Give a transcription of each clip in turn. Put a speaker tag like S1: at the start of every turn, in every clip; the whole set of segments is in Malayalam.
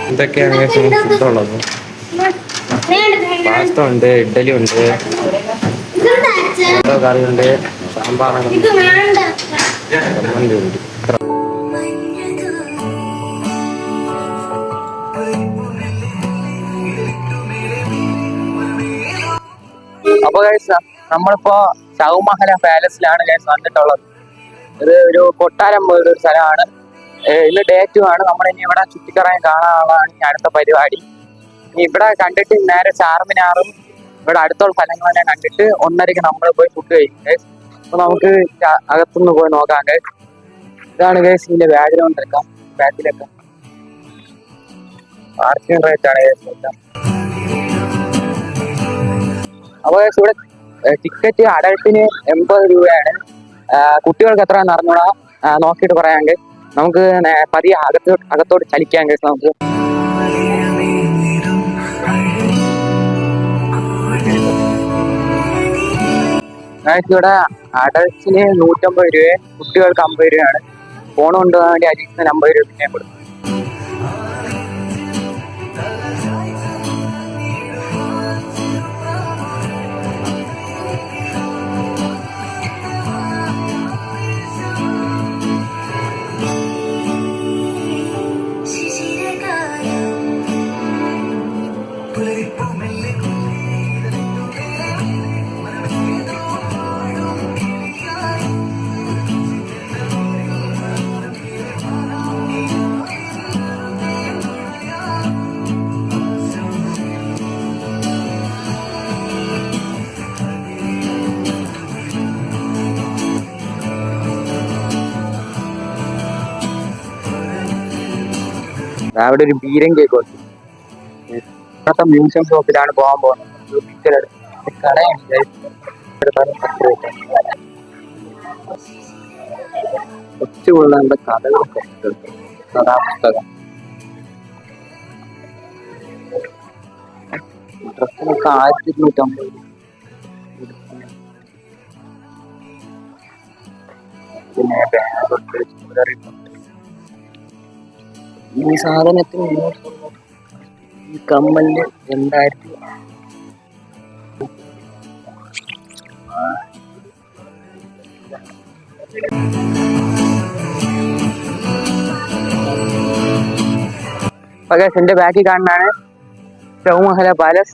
S1: എന്തൊക്കെയാണ് ഫുഡുള്ളത്? പാസ്ത ഉണ്ട്, ഇഡ്ഡലി ഉണ്ട്, കറിയുണ്ട്, സാമ്പാറുണ്ട്, ചമ്മന്തി ഉണ്ട്.
S2: അപ്പൊ നമ്മളിപ്പോ ഷൗമഹല പാലസിലാണ് വന്നിട്ടുള്ളത്. ഇത് ഒരു കൊട്ടാരം പോലൊരു സ്ഥലമാണ്. ഇന്ന് ഡേ 2 ആണ്. നമ്മളിനി ഇവിടെ ചുറ്റിക്കറങ്ങി കാണാനുള്ളതാണ് ഈ അടുത്ത പരിപാടി. ഇനി ഇവിടെ കണ്ടിട്ട് നേരെ ചാർമിനാറും ഇവിടെ അടുത്തുള്ള സ്ഥലങ്ങളെല്ലാം കണ്ടിട്ട് 1:30ക്ക് നമ്മൾ പോയി ഫുഡ് കഴിക്കും ഗൈസ്. അപ്പൊ നമുക്ക് അകത്തുനിന്ന് പോയി നോക്കാം ഗൈസ്. ഇതാണ് ഗൈസ് ഇതിന്റെ ബാക്ക്ഗ്രൗണ്ട് എടുക്കാം. ബാക്കിലൊക്കെ പാർക്കിംഗ് റേറ്റ് ആണ് ഗൈസ്. അപ്പൊ ഇവിടെ ടിക്കറ്റ് അഡൽട്ടിന് 80 രൂപയാണ്. കുട്ടികൾക്ക് എത്രയാണെന്ന് അറിഞ്ഞൂടാ, നോക്കിയിട്ട് പറയാമെങ്കിൽ നമുക്ക് പതിയെ അകത്തോട്ട് ചലിക്കാൻ കേസ്. നമുക്ക് ഇവിടെ അഡൽട്സിന് 150 രൂപയും കുട്ടികൾക്ക് 50 രൂപയാണ്. ഫോൺ കൊണ്ടുപോകാൻ വേണ്ടി അഡീഷണൽ 50 രൂപ പിന്നെ കൊടുക്കും. അവിടെ ഒരു ബീരം കേക്ക് ഉണ്ട്. ഇന്നത്തെ മ്യൂസിയം ഷോപ്പിലാണ് പോകാൻ പോകുന്നത്. കടയാണ് കൊച്ചുള്ള കഥകളൊക്കെ കഥാപുസ്തകം. ഡ്രസ്സിനൊക്കെ 1250. പിന്നെ ഈ സാധനത്തിന് ഈ കമ്മലിന് 2000. എന്റെ ബാക്കിൽ കാണുന്നതാണ് ഷൗമഹല പാലസ്.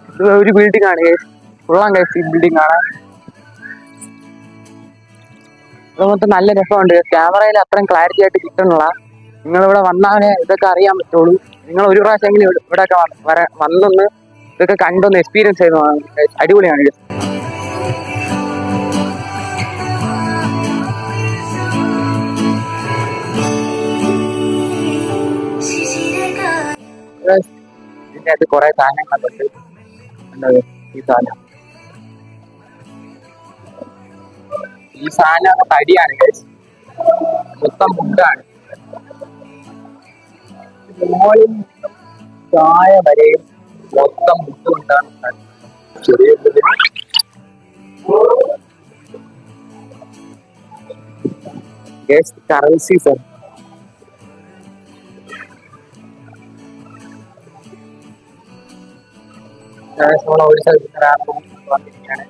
S2: ഇത് ഒരു ബിൽഡിംഗ് ആണ് ഗൈസ്. കൊള്ളാം ഗൈസ് ഈ ബിൽഡിംഗ് കാണാൻ. ഇത് മൊത്തം നല്ല രസമുണ്ട്. ക്യാമറയിൽ അത്രയും ക്ലാരിറ്റി ആയിട്ട് കിട്ടുന്നില്ല. നിങ്ങളിവിടെ വന്നാലേ ഇതൊക്കെ അറിയാൻ പറ്റുള്ളൂ. നിങ്ങൾ ഒരു പ്രാവശ്യമെങ്കിലും ഇവിടെയൊക്കെ വന്നൊന്ന് ഇതൊക്കെ കണ്ടൊന്ന് എക്സ്പീരിയൻസ് ചെയ്ത് അടിപൊളിയാണ്. ഇതിൻ്റെ അകത്ത് കുറെ സാധനങ്ങളൊക്കെ ഉണ്ട്. ഈ സാധനം തടിയാണ് ഗൈസ്. മൊത്തം ഫുഡാണ്. മോളിൽ ചായ വരെയും മൊത്തം ഫുഡ് കൊണ്ടാണ്. ചെറിയ ഗൈസ് കറൻസീസ് ആണ്. ഒഡീസ വന്നിരിക്കുകയാണ്.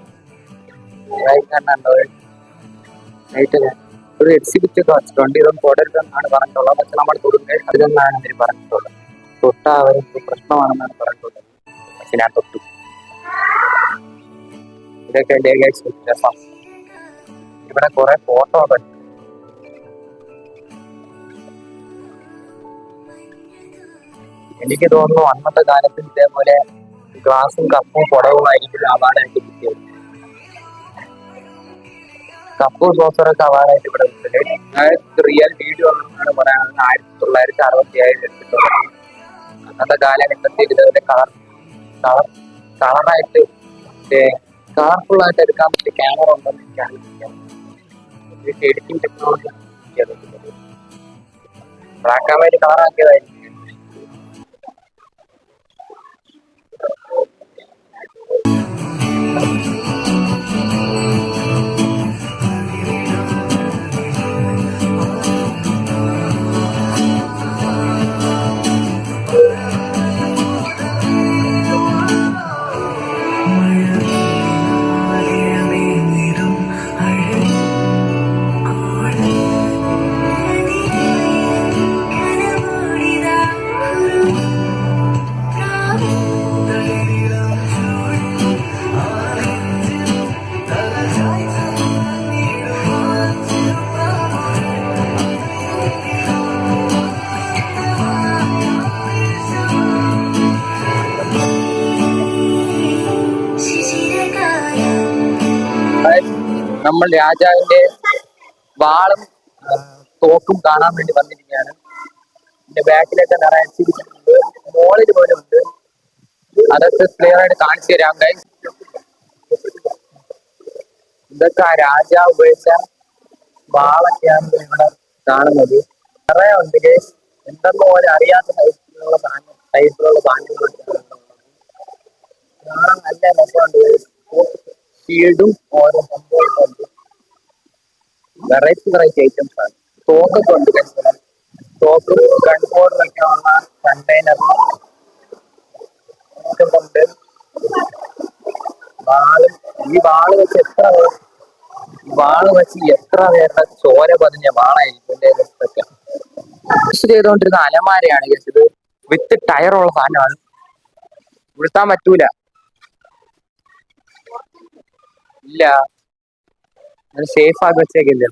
S2: ഒരു എക്സിബിറ്റ് ഒക്കെ വെച്ചിട്ടുണ്ട്. ഇതൊന്നും തുടരുതെന്നാണ് പറഞ്ഞിട്ടുള്ളത്. പക്ഷെ നമ്മൾ തൊടുന്നത് അതിലൊന്നാണ് അവർ പറഞ്ഞിട്ടുള്ളത്. തൊട്ടാ അവർക്ക് പ്രശ്നമാണെന്നാണ് പറഞ്ഞിട്ടുള്ളത്. പക്ഷെ ഞാൻ തൊട്ടു. ഇതൊക്കെ രസം. ഇവിടെ കുറെ ഫോട്ടോ ഒക്കെ ഉണ്ട്. എനിക്ക് തോന്നുന്നു അന്നത്തെ കാലത്ത് ഇതേപോലെ ഗ്ലാസും കപ്പും കുടവുമായിരിക്കും അവാർഡായിട്ട് കിട്ടിയത്. കപ്പും സോസറൊക്കെ അവാർഡായിട്ട് ഇവിടെ കിട്ടുന്നത്. റിയൽ വീഡിയോ എന്നാണ് പറയുന്നത്. 1967 എടുത്തിട്ടുള്ളത്. അന്നത്തെ കാലഘട്ടത്തിൽ ഇതേപോലെ കളറായിട്ട് കളർഫുൾ ആയിട്ട് എടുക്കാൻ പറ്റിയ ക്യാമറ ഉണ്ടെന്ന് എനിക്ക് അറിയില്ല. Editing technology black and white കളറാക്കിയതായിരിക്കും. നമ്മൾ രാജാവിന്റെ വാളും തോക്കും കാണാൻ വേണ്ടി വന്നിരിക്കുകയാണ്. ഇതിന്റെ ബാക്കിലൊക്കെ നിറച്ചിരിക്കുന്നുണ്ട്, മോളിൽ പോലും ഉണ്ട്. അതൊക്കെ ക്ലിയർ ആയിട്ട് കാണിച്ചു തരാം ഗൈസ്. ഇതൊക്കെ ആ രാജാവ് ഉപയോഗിച്ച വാളൊക്കെയാണ് ഇവിടെ കാണുന്നത്. നിറയെ ഉണ്ട് ഗൈസ്. എന്തെന്ന് പോലെ അറിയാത്ത ടൈപ്പിലുള്ള സാധനങ്ങളൊക്കെയാണ് നല്ല രസമുണ്ട്. ഷീൽഡും ഓരോ സംഭവങ്ങളുണ്ട്. വെറൈറ്റി ഐറ്റംസ് ആണ്. തോക്കൊക്കെ ഉണ്ട് ഗൈസ്. തോക്കും ഗൺ പൗഡറൊക്കെ ഉള്ള കണ്ടെയ്നർ ഉണ്ട്. ഈ വാള് വെച്ച് എത്ര പേരുടെ ചോര പതിഞ്ഞ വാളായിരിക്കും ഇതൊക്കെ. യൂസ് ചെയ്തുകൊണ്ടിരുന്ന അലമാരയാണ് ഇത്. വിത്ത് ടയറുള്ള സാധനമാണ്. ഉടുത്താൻ പറ്റൂല. ഇല്ല, സേഫ് ആക്കി വെച്ചേക്കില്ല.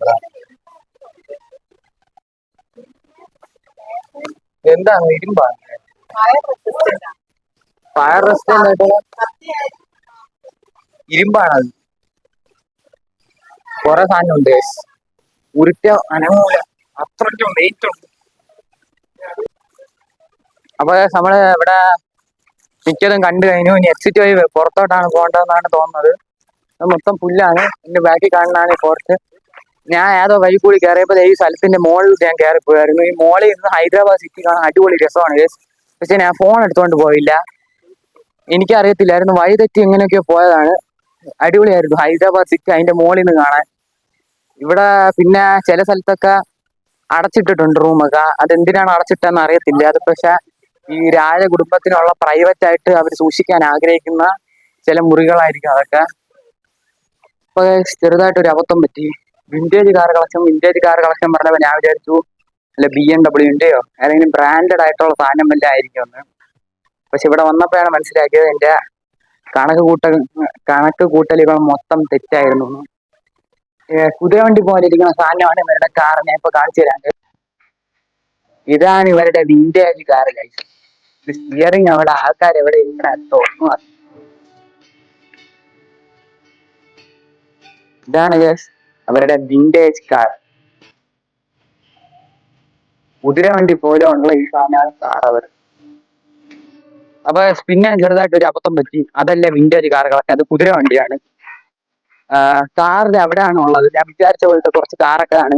S2: എന്താണ് ഇരുമ്പാണ്? Fire resistant ഇരുമ്പാണത്. കുറെ സാധനം ഉണ്ട്. ഉരുട്ട അനങ്ങൂല, അത്രയ്ക്കും വെയിറ്റ് ഉണ്ട്. അപ്പൊ നമ്മള് ഇവിടെ മിക്കതും കണ്ടു കഴിഞ്ഞു. ഇനി എക്സിറ്റ് വഴി പുറത്തോട്ടാണ് പോകേണ്ടതെന്നാണ് തോന്നുന്നത്. അത് മൊത്തം പുല്ലാണ്. എന്റെ ബാക്കിൽ കാണുന്നതാണ് ഈ ഫോർട്ട്. ഞാൻ ഏതോ വഴി കൂടി കയറിയപ്പോൾ ഈ സ്ഥലത്തിന്റെ മോളിൽ ഞാൻ കയറിപ്പോയായിരുന്നു. ഈ മോളിൽ നിന്ന് ഹൈദരാബാദ് സിറ്റി കാണാൻ അടിപൊളി രസമാണ്. പക്ഷെ ഞാൻ ഫോൺ എടുത്തോണ്ട് പോയില്ല. എനിക്കറിയത്തില്ലായിരുന്നു, വഴി തെറ്റി എങ്ങനെയൊക്കെയോ പോയതാണ്. അടിപൊളിയായിരുന്നു ഹൈദരാബാദ് സിറ്റി അതിന്റെ മോളിൽ നിന്ന് കാണാൻ. ഇവിടെ പിന്നെ ചില സ്ഥലത്തൊക്കെ അടച്ചിട്ടിട്ടുണ്ട് റൂമൊക്കെ. അതെന്തിനാണ് അടച്ചിട്ടെന്ന് അറിയത്തില്ല. അത് പക്ഷെ ഈ രാജകുടുംബത്തിനുള്ള പ്രൈവറ്റ് ആയിട്ട് അവർ സൂക്ഷിക്കാൻ ആഗ്രഹിക്കുന്ന ചില മുറികളായിരിക്കും അതൊക്കെ. അപ്പൊ ചെറുതായിട്ടൊരു അബദ്ധം പറ്റി. വിന്റേജ് കാർ കളക്ഷൻ പറഞ്ഞപ്പോൾ ഞാൻ വിചാരിച്ചു അല്ല BMW ഏതെങ്കിലും ബ്രാൻഡഡ് ആയിട്ടുള്ള സാധനം വല്ല ആയിരിക്കും എന്ന്. പക്ഷെ ഇവിടെ വന്നപ്പോഴാണ് മനസ്സിലാക്കിയത് എന്റെ കണക്ക് കൂട്ടലുകൾ മൊത്തം തെറ്റായിരുന്നു. കുതിരവണ്ടി പോലെ ഇരിക്കുന്ന സാധനമാണ് ഇവരുടെ കാർ. ഞാൻ ഇപ്പൊ കാണിച്ചു തരാം. ഇതാണ് ഇവരുടെ വിന്റേജ് കാർ. സ്റ്റിയറിംഗ് അവിടെ ആൾക്കാർ എവിടെ തോന്നുന്നു. ഇതാണ് അവരുടെ വിന്റേജ് കാർ. കുതിരവണ്ടി പോലെ ഉള്ള ഈ സാധനമാണ് കാർ അവർ. അപ്പൊ പിന്നെ ചെറുതായിട്ട് ഒരു അബദ്ധം പറ്റി. അതല്ല വിന്റേജ് കാറുകളൊക്കെ, അത് കുതിരവണ്ടിയാണ്. കാറിന്റെ അവിടെയാണ് ഉള്ളത്. ഞാൻ വിചാരിച്ച പോലത്തെ കുറച്ച് കാറൊക്കെ ആണ്.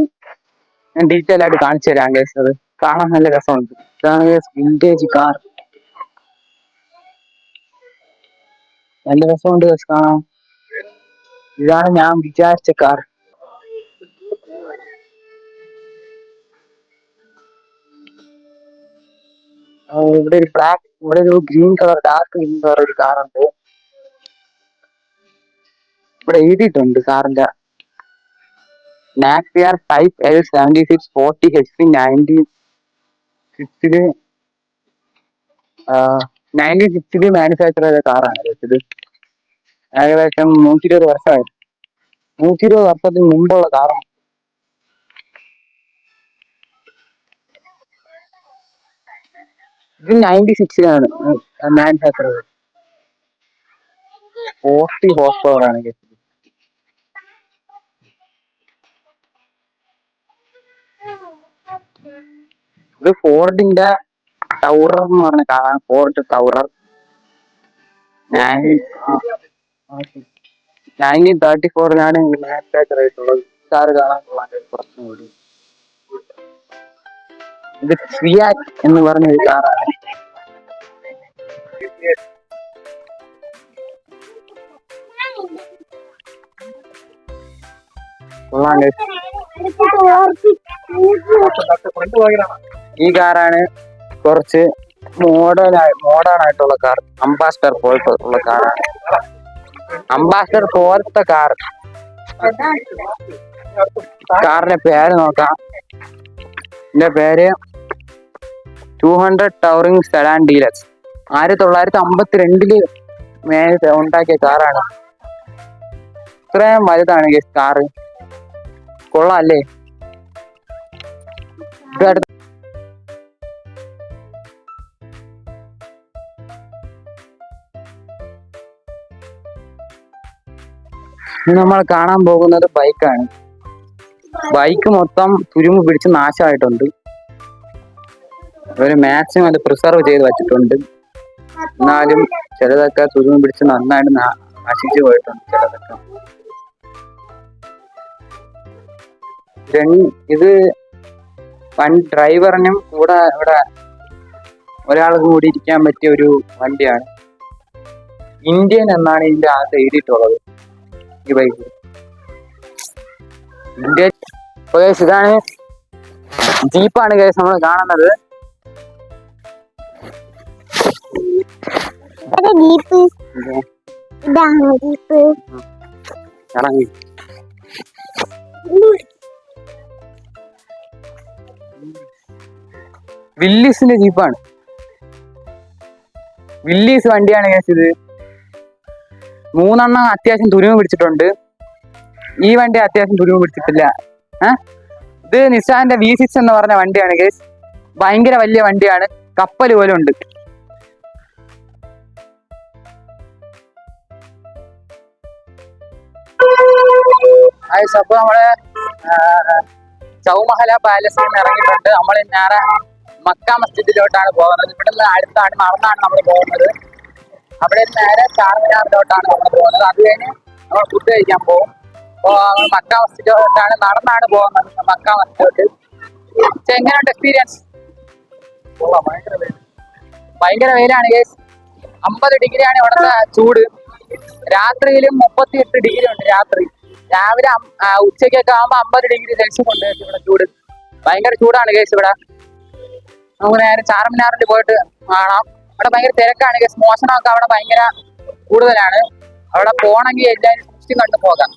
S2: ഞാൻ ഡീറ്റെയിൽ ആയിട്ട് കാണിച്ചു തരാം ഗൈസ്. അത് കാണാൻ നല്ല രസമുണ്ട്. ഇതാണ് വിന്റേജ് കാർ. നല്ല രസമുണ്ട് കാണാൻ. ഇതാണ് ഞാൻ വിചാരിച്ച കാർ. ഇവിടെ ഒരു ബ്ലാക്ക്, ഇവിടെ ഒരു green colour, dark green colour ഒരു കാറുണ്ട്. ഇവിടെ എഴുതിയിട്ടുണ്ട് കാറിന്റെ നാക്സിയർ ടൈപ്പ് L76 40 HP 96 മാനുഫാക്ചർ ചെയ്ത കാറാണ് ഇത്. ഏകദേശം 120 വർഷമായി. 120 വർഷത്തിന് മുമ്പുള്ള കാറാണ്. ഇത് 96 മാനുഫാക്ചർ ചെയ്തത്. 40 ഹോഴ്സ് പവർ ആണ്. ഇത് ഫോർഡിന്റെ ടൗറർ എന്ന് പറഞ്ഞ കാറാണ്. ഫോർഡ് ടൗറർ 1934 മാനുഫാക്ചർ ചെയ്തിട്ടുള്ളത്. കാർ കാണാനുള്ള പ്രശ്നമില്ല. ഇത് ഫിയാറ്റ് എന്ന് പറഞ്ഞ ഒരു കാറാണ്. ഈ കാറാണ് കുറച്ച് മോഡേൺ ആയിട്ടുള്ള കാർ. അംബാസഡർ പോലത്തെ ഉള്ള കാറാണ്. അംബാസഡർ പോലത്തെ കാർ. കാറിന്റെ പേര് നോക്കാം. ഇതിന്റെ പേര് 200 ടൗറിംഗ് സെഡാൻ ഡീലക്സ്. 1952 ഉണ്ടാക്കിയ കാറാണ്. ഇത്രയും വലുതാണ് കാറ്. കൊള്ളാം അല്ലേ? ഇന്ന് നമ്മൾ കാണാൻ പോകുന്നത് ബൈക്കാണ്. ബൈക്ക് മൊത്തം തുരുമ്പ് പിടിച്ച് നാശമായിട്ടുണ്ട്. ഒരു മാക്സിമം അത് പ്രിസർവ് ചെയ്ത് വെച്ചിട്ടുണ്ട്. എന്നാലും ചിലതൊക്കെ തുരുമ്പ് പിടിച്ച് നന്നായിട്ട് നശിച്ചു പോയിട്ടുണ്ട്. ചിലതൊക്കെ ഇത് ഡ്രൈവറിനും കൂടെ ഇവിടെ ഒരാൾക്ക് കൂടി ഇരിക്കാൻ പറ്റിയ ഒരു വണ്ടിയാണ്. ഇന്ത്യൻ എന്നാണ് ഇതിന്റെ അകത്ത് എഴുതിയിട്ടുള്ളത്. ഈ ബൈക്ക് ഇന്ത്യ. ഇതാണ് ജീപ്പാണ് കേസ് നമ്മൾ കാണുന്നത്. വില്ലീസിന്റെ ജീപ്പാണ്. വില്ലീസ് വണ്ടിയാണ് കേസ് ഇത്. 3 അത്യാവശ്യം തുരുമ്പ് പിടിച്ചിട്ടുണ്ട്. ഈ വണ്ടി അത്യാവശ്യം തുരുമ്പ് പിടിച്ചിട്ടില്ല. ഇത് നിസാന്റെ V6 എന്ന് പറഞ്ഞ വണ്ടിയാണ് കേസ്. ഭയങ്കര വലിയ വണ്ടിയാണ്. കപ്പൽ പോലെ ഉണ്ട്. അപ്പൊ നമ്മള് ചൗമഹല പാലസിൽ നിന്ന് ഇറങ്ങിയിട്ടുണ്ട്. നമ്മൾ നേരെ മക്ക മസ്ജിദിലോട്ടാണ് പോകുന്നത്. ഇവിടുന്ന് അടുത്താണ്, നടന്നാണ് നമ്മൾ പോകുന്നത്. അവിടെ നേരെ ചാർമിനാറിലോട്ടാണ് നമ്മൾ പോകുന്നത്. അത് കഴിഞ്ഞ് നമ്മൾ ഫുഡ് കഴിക്കാൻ പോകും. അപ്പോൾ മക്ക മസ്ജിദിലോട്ടാണ് നടന്നാണ് പോകുന്നത്. മക്ക മസ്ജിദിലോട്ട് എങ്ങനെയുണ്ട് എക്സ്പീരിയൻസ്? ഭയങ്കര വെയിലാണ് കേസ്. 50 ഡിഗ്രിയാണ് ഇവിടുത്തെ ചൂട്. രാത്രിയിലും 38 ഡിഗ്രി ഉണ്ട് രാത്രി. രാവിലെ ഉച്ചയ്ക്കൊക്കെ ആകുമ്പോൾ 50 ഡിഗ്രി സെൽഷ്യസ് ഉണ്ട് ഇവിടെ ചൂട്. ഭയങ്കര ചൂടാണ് കേസ് ഇവിടെ. നമുക്ക് നേരെ ചാർമിനാറിൽ പോയിട്ട് കാണാം. അവിടെ ഭയങ്കര തിരക്കാണ് കേസ്. മോഷണമൊക്കെ അവിടെ ഭയങ്കര കൂടുതലാണ്. അവിടെ പോകണമെങ്കിൽ എല്ലാവരും സൂക്ഷിച്ചും കണ്ടു പോകാം.